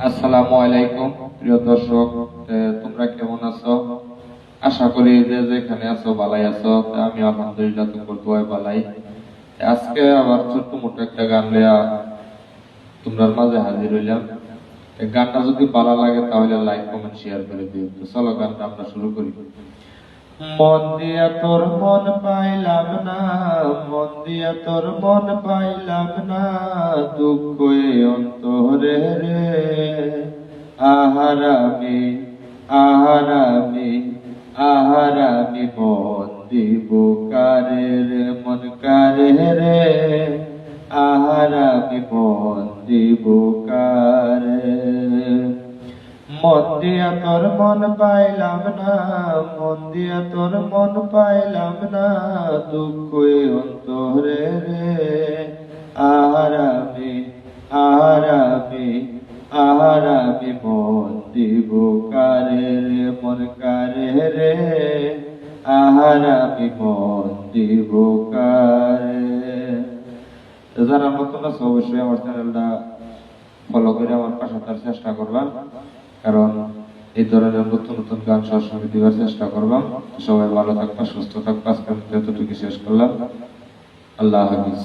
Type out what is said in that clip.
আসসালামু আলাইকুম প্রিয় দর্শক, তোমরা কেমন আছো? আশা করি যে যেখানে আছো ভালোই আছো। আমি আলহামদুলিল্লাহ তোমার দোয়ায় ভালোই। আজকে আবার ছোট্ট মোটো একটা গান লইয়া তোমরার মাঝে হাজির হইলাম। গানটা যদি ভালো লাগে তাহলে লাইক কমেন্ট শেয়ার করে দিও। তো চলো গানটা আমরা শুরু করি। মন দিয়া তোর মন পাইলাম না, মন দিয়া তোর মন পাইলাম না, দুঃখ অন্তরে রে। আহারামি আহারামি আহারামি মন দিব কারে রে, মন কারে রে। আহারামি মন দিব কারে। মন দিয়া তোর মন পাইলাম না, মন দিয়া তোর মন পাইলাম না, দুঃখ অন্তরে রে। আহারামি আহারামি আহারামি মন দিব কারে রে, মন কারে রে। আহারামি মন দিব কারে। যারা নতুন আছে অবশ্যই আমার চ্যানেলটা ফলো করে আমার পাশে থাকার চেষ্টা করবা, কারণ এই ধরনের নতুন নতুন গান সবসময় দিবার চেষ্টা করবা। সবাই ভালো থাকবা, সুস্থ থাকবা। আজকের মতো এতটুকু শেষ করলাম। আল্লাহ হাফিজ।